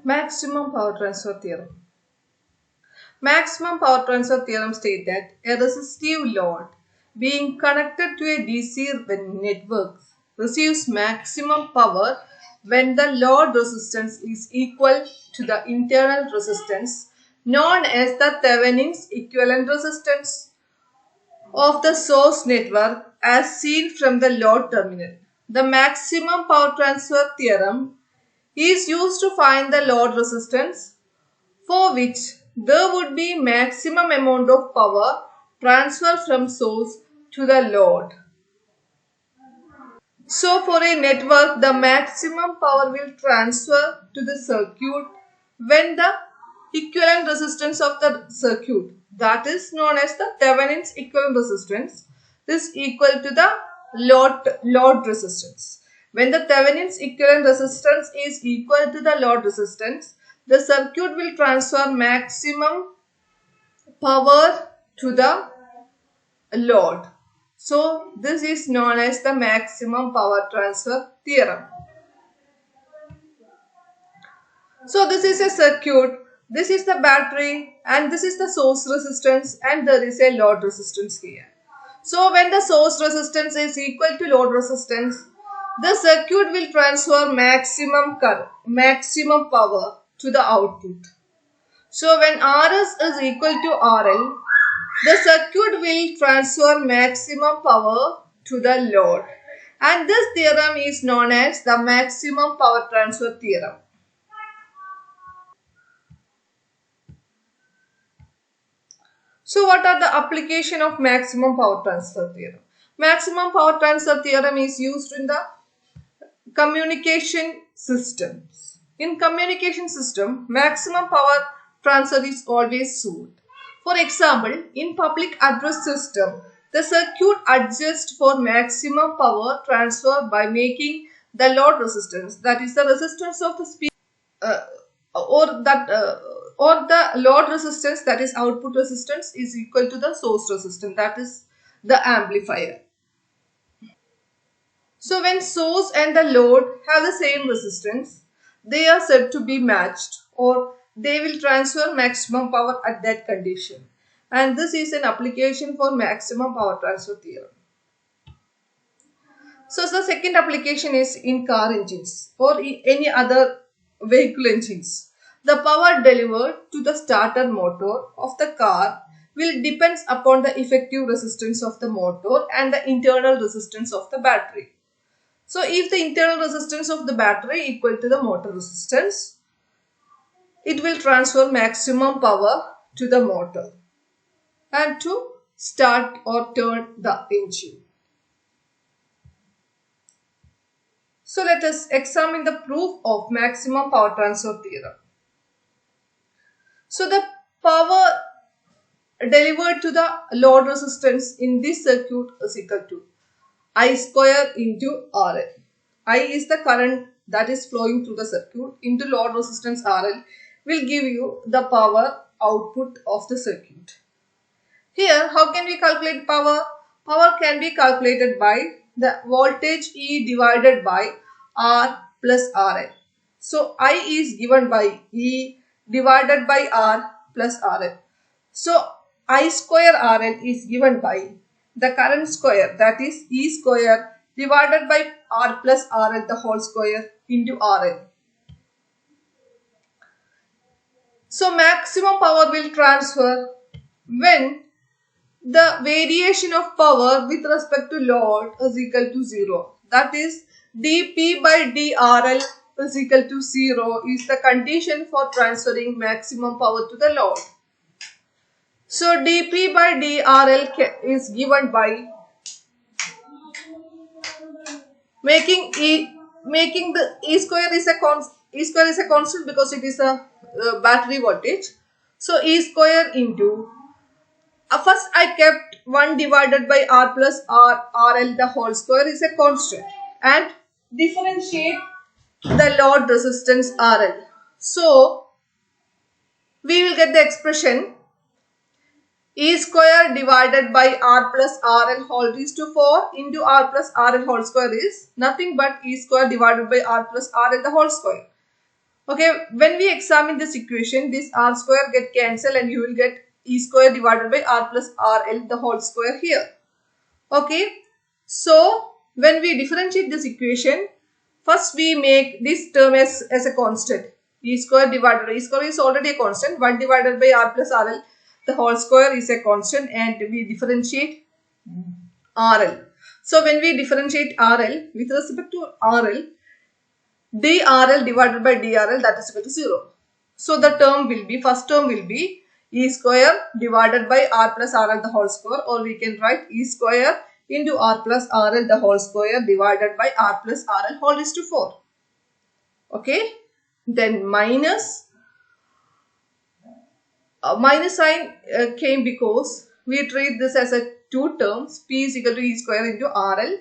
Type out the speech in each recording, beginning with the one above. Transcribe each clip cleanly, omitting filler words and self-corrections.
Maximum power transfer theorem. Maximum power transfer theorem states that a resistive load being connected to a DC network receives maximum power when the load resistance is equal to the internal resistance known as the Thevenin's equivalent resistance of the source network as seen from the load terminal. The maximum power transfer theorem is used to find the load resistance for which there would be maximum amount of power transfer from source to the load. So for a network, the maximum power will transfer to the circuit when the equivalent resistance of the circuit, that is known as the Thevenin's equivalent resistance, is equal to the load resistance. When the Thevenin's equivalent resistance is equal to the load resistance, the circuit will transfer maximum power to the load. So this is known as the maximum power transfer theorem. So this is a circuit, this is the battery, and this is the source resistance, and there is a load resistance here. So when the source resistance is equal to load resistance, the circuit will transfer maximum current, maximum power to the output. So when Rs is equal to RL, the circuit will transfer maximum power to the load, and this theorem is known as the maximum power transfer theorem. So what are the application of maximum power transfer theorem? Maximum power transfer theorem is used in the communication systems. In communication system, maximum power transfer is always sought. For example, in public address system, the circuit adjusts for maximum power transfer by making the load resistance, that is the resistance of the speaker, or the load resistance, that is output resistance, is equal to the source resistance, that is the amplifier. So when source and the load have the same resistance, they are said to be matched, or they will transfer maximum power at that condition. And this is an application for maximum power transfer theorem. So the second application is in car engines or any other vehicle engines. The power delivered to the starter motor of the car will depend upon the effective resistance of the motor and the internal resistance of the battery. So if the internal resistance of the battery equal to the motor resistance, it will transfer maximum power to the motor and to start or turn the engine. So let us examine the proof of maximum power transfer theorem. So the power delivered to the load resistance in this circuit is equal to I square into RL. I is the current that is flowing through the circuit into load resistance RL will give you the power output of the circuit. Here, how can we calculate power? Power can be calculated by the voltage E divided by R plus RL. So I is given by E divided by R plus RL. So I square RL is given by the current square, that is E square divided by R plus RL the whole square into RL. So maximum power will transfer when the variation of power with respect to load is equal to 0. That is dP by dRL is equal to 0 is the condition for transferring maximum power to the load. So dP by dRL is given by making the E square is a constant because it is a battery voltage. So E square into first I kept 1 divided by R plus RL the whole square is a constant and differentiate the load resistance RL. So we will get the expression E square divided by R plus RL whole raised to 4 into R plus RL whole square is nothing but E square divided by R plus RL the whole square. Okay, when we examine this equation, this r square get cancelled and you will get e square divided by r plus rl the whole square here. Okay, so when we differentiate this equation, first we make this term as a constant. E square divided by e square is already a constant. 1 divided by r plus rl the whole square is a constant, and we differentiate rl. So when we differentiate rl with respect to rl, drl divided by drl, that is equal to 0. So the term will be, first term will be e square divided by r plus rl the whole square, or we can write e square into r plus rl the whole square divided by r plus rl whole is to 4. Okay, then minus sign came because we treat this as a two terms. P is equal to e square into rl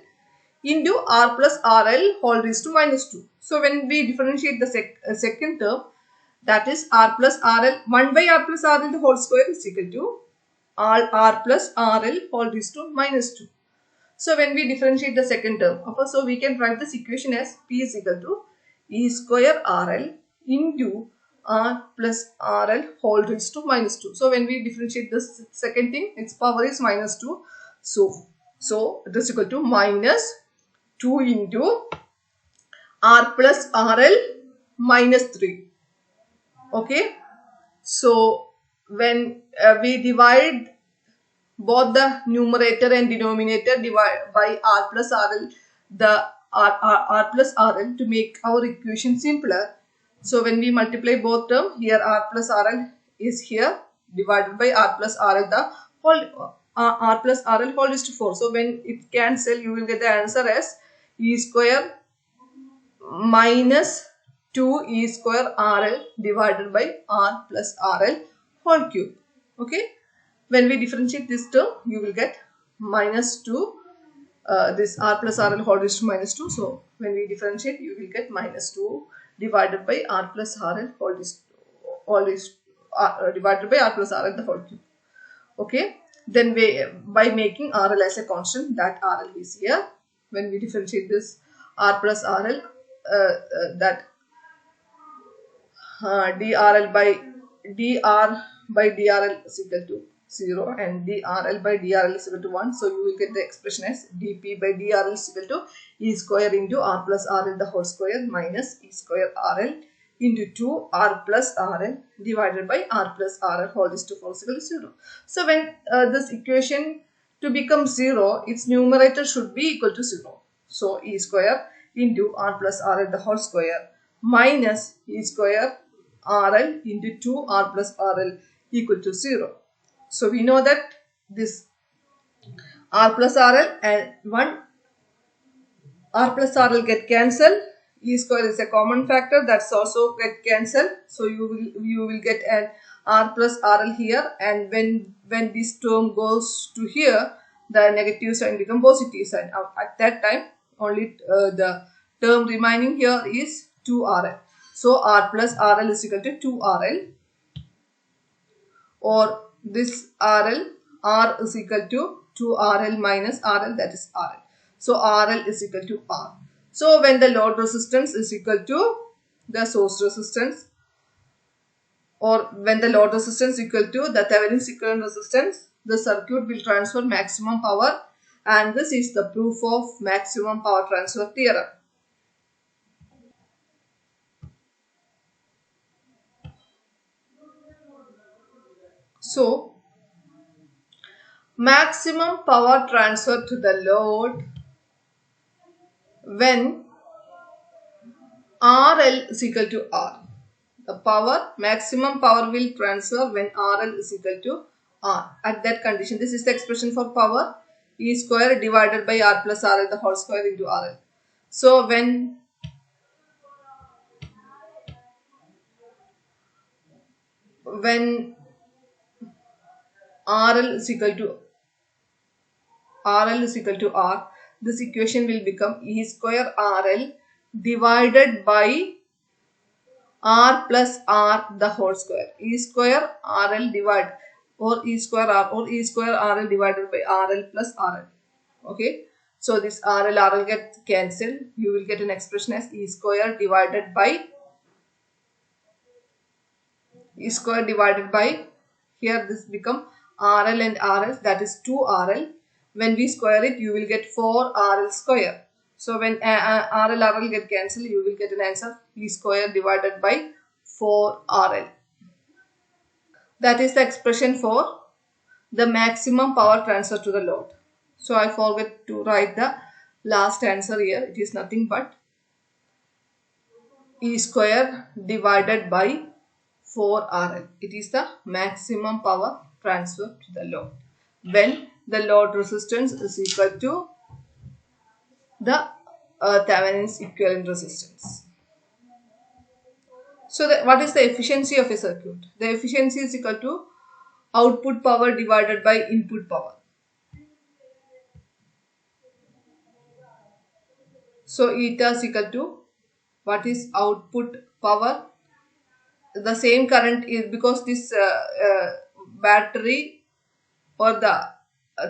into r plus rl whole raised to minus 2. So when we differentiate the second term, that is r plus rl, 1 by r plus rl the whole square is equal to r plus rl whole raised to minus 2. So when we differentiate the second term, so we can write this equation as P is equal to e square rl into r plus rl whole raised to minus 2. So when we differentiate this second thing, its power is minus 2. So it is equal to minus 2 into r plus rl minus 3. Okay. So when we divide both the numerator and denominator divide by r plus rl, the r plus rl to make our equation simpler. So when we multiply both terms, here r plus rl is here divided by r plus rl the whole r plus rl whole is to 4. So when it cancel, you will get the answer as e square minus 2 e square rl divided by r plus rl whole cube. Okay. When we differentiate this term, you will get minus 2, this r plus rl whole raised to minus 2. So when we differentiate, you will get minus 2 divided by r plus rl divided by r plus rl the whole cube. Okay. Then by making rl as a constant, that rl is here. When we differentiate this r plus rl, that drl by drl is equal to 0 and drl by drl is equal to 1. So you will get the expression as dp by drl is equal to e square into r plus rl the whole square minus e square rl into 2 r plus rl divided by r plus rl whole is to 4 is equal to 0. So when this equation to become 0, its numerator should be equal to 0. So e square into r plus rl the whole square minus e square rl into 2 r plus rl equal to 0. So we know that this r plus rl and 1 r plus rl get cancelled. E square is a common factor, that's also get cancelled. So you will get an r plus rl here, and when this term goes to here, the negative sign become positive sign. At that time, only the term remaining here is 2rl. So r plus rl is equal to 2rl, or this rl, r is equal to 2rl minus rl, that is rl. So rl is equal to r. So when the load resistance is equal to the source resistance, or when the load resistance is equal to the Thevenin's equivalent resistance, the circuit will transfer maximum power, and this is the proof of maximum power transfer theorem. So maximum power transfer to the load when RL is equal to R. The power, maximum power will transfer when RL is equal to R. At that condition, this is the expression for power, E square divided by R plus RL the whole square into RL. So when RL is equal to R, this equation will become E square RL divided by R plus R the whole square. E square RL divide, or E square R, or E square RL divided by RL plus RL. Okay. So this RL get cancelled. You will get an expression as E square divided by E square divided by, here this become RL and RL, that is 2RL. When we square it, you will get 4RL square. So when RL get cancelled, you will get an answer E square divided by 4RL. That is the expression for the maximum power transfer to the load. So I forgot to write the last answer here. It is nothing but E square divided by 4RL. It is the maximum power transfer to the load when the load resistance is equal to the Thevenin's equivalent resistance. So what is the efficiency of a circuit? The efficiency is equal to output power divided by input power. So eta is equal to, what is output power? The same current is, because this battery or the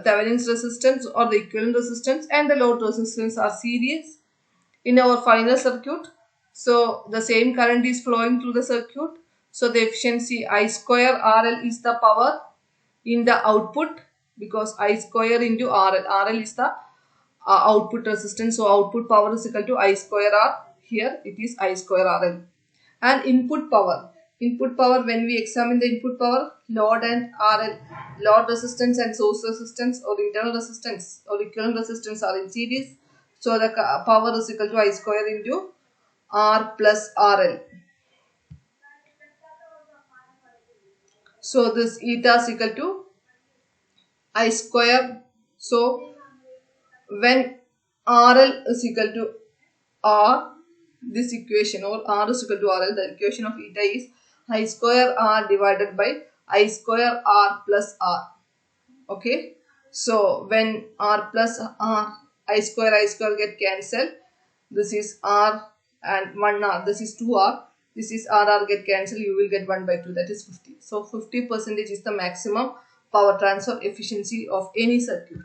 Thevenin's resistance or the equivalent resistance and the load resistance are series in our final circuit. So the same current is flowing through the circuit. So the efficiency I square RL is the power in the output, because I square into RL. RL is the output resistance. So output power is equal to I square R. Here it is I square RL. And input power. Input power, when we examine the input power, load and RL, load resistance and source resistance or internal resistance or equivalent resistance are in series. So the power is equal to I square into R plus RL. So this eta is equal to I square. So when RL is equal to R, this equation, or R is equal to RL, the equation of eta is I square R divided by I square R plus R. Okay. So when R plus R, I square get cancelled. This is R and 1R. This is 2R. This is RR get cancelled. You will get 1 by 2. That is 50. So 50% is the maximum power transfer efficiency of any circuit.